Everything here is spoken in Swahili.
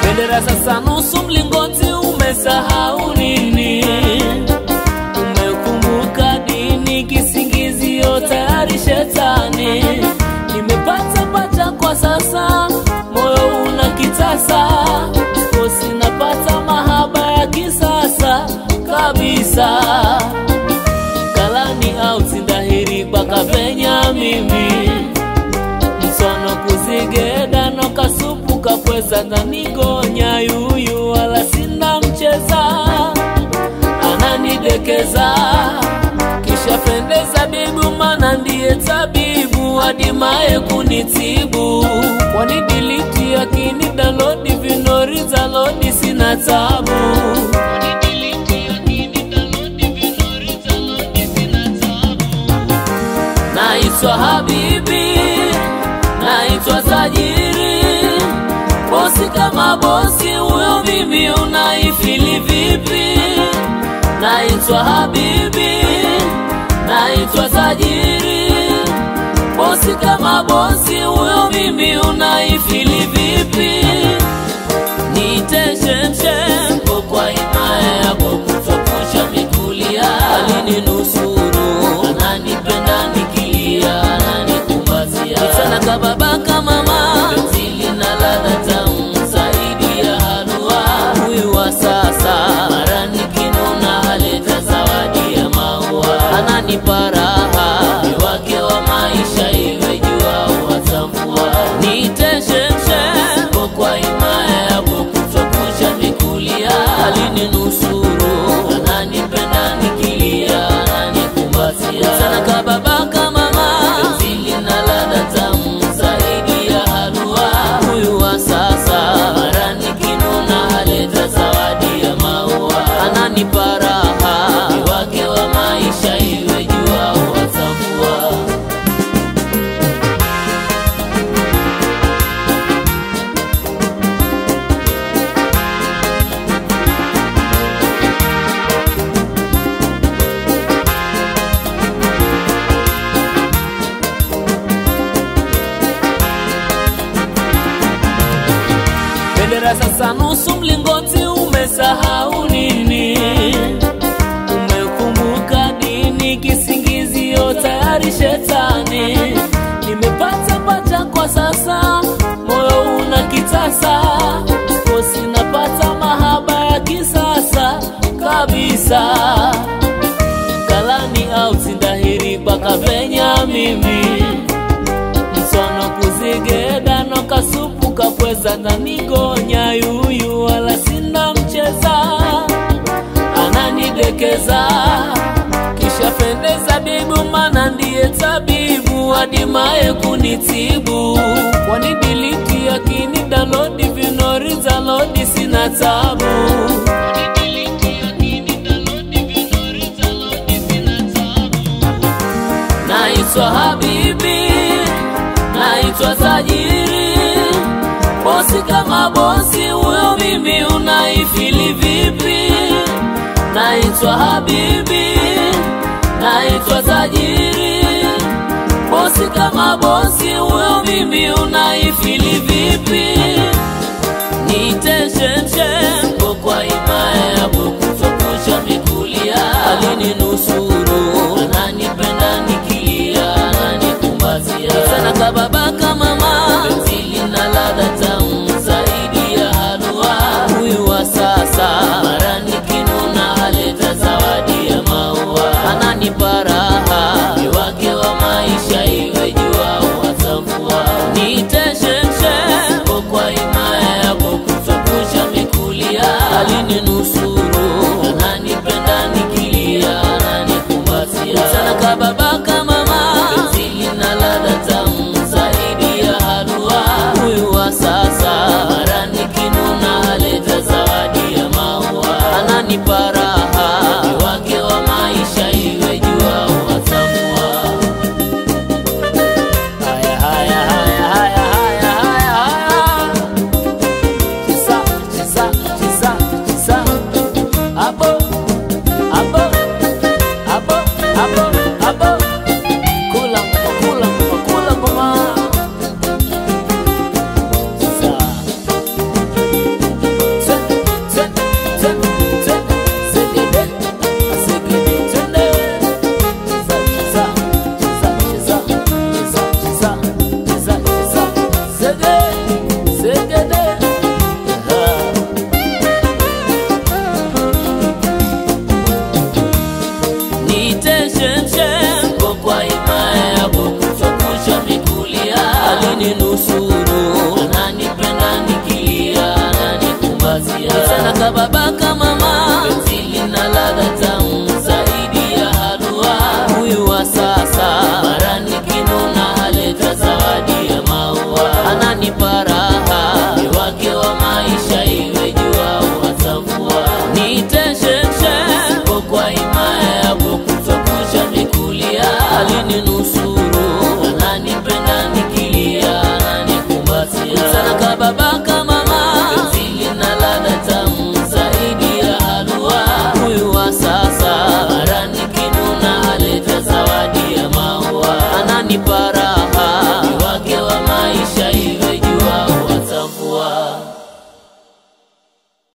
Bendera sasa nusu mlingoti, umesahau nini? Umekumbuka dini, kisingizio tayari shetani. Nimepata pacha kwa sasa, moyo unakitasa, kosi napata mahaba ya kisasa kabisa. Kalani au sindahiri baka venya mimi, msono kuzigeda no kasupu kapweza ndanigonya yuyu wala sina mcheza. Ananidekeza kisha pendeza bibu, mana ndiye tabibu hadimaye kunitibu. Wanidiliti akini download vinori za lodi sina tabu. Naitwa habibi, naitwa tajiri, bosi kama bosi huyo mimi unaifili vipi? Naitwa habibi, naitwa tajiri, bosi kama bosi huyo mimi unaifili vipi? Niteshem kwa imaya yako kutopusha mikulia. Alininusuru, ananipenda nikilia, ananikumbatia sana kababa kama mama, zili na ladha tamu zaidi ya halua. Huyu wa sasa mara nikinuna haleta zawadi ya maua. Ananipa raha wake wa maisha, iwe jua watambua. Niteshem kwa imaya yako kutopusha mikulia. Alininusuru, ananipenda nikilia, ananikumbatia sana kababa kama mama, zili na ladha tamu zaidi ya halua. Huyu wa sasa mara nikinuna haleta zawadi ya maua. Ananipa raha wake wa maisha, iwe jua watambua. Bendera sasa nusu mlingoti, umesahau nini? Umekumbuka dini, kisingizio tayari shetani. Nimepata pacha kwa sasa, moyo unakitasa, kosi napata mahaba ya kisasa kabisa. Kalani au sindahiri baka venya mimi, msono kuzigeda no kasupu kapweza ndanigonya yuyu wala sina mcheza. Ananidekeza kisha pendeza bibu, mana ndiye tabibu hadimaye kunitibu. Wanidiliti akini download vinori za lodi sina tabu. Naitwa habibi, naitwa tajiri, bosi kama bosi huyo mimi unaifili vipi? Naitwa habibi, naitwa tajiri, bosi kama bosi huyo mimi unaifili vipi? Niteshem kwa imaya yako kutopusha mikulia. Alininusuru, ananipenda nikilia, ananikumbatia sana kababa kama mama, zili na ladha tamu zaidi ya halua. Huyu wa sasa mara nikinuna haleta zawadi ya maua. Ananipa raha wake wa maisha, iwe jua watambua. Niteshem kwa imaya yako kutopusha mikulia. Alininusuru, ananipenda nikilia, ananikumbatia sana kababa kama mama, zili na ladha tamu zaidi ya halua. Huyu wa sasa mara nikinuna haleta zawadi ya maua. Ananipa raha wake wa maisha, iwe jua watambua. Haya haya haya haya haya haya, chisa chisa chisa chisa, abo abo abo abo abo.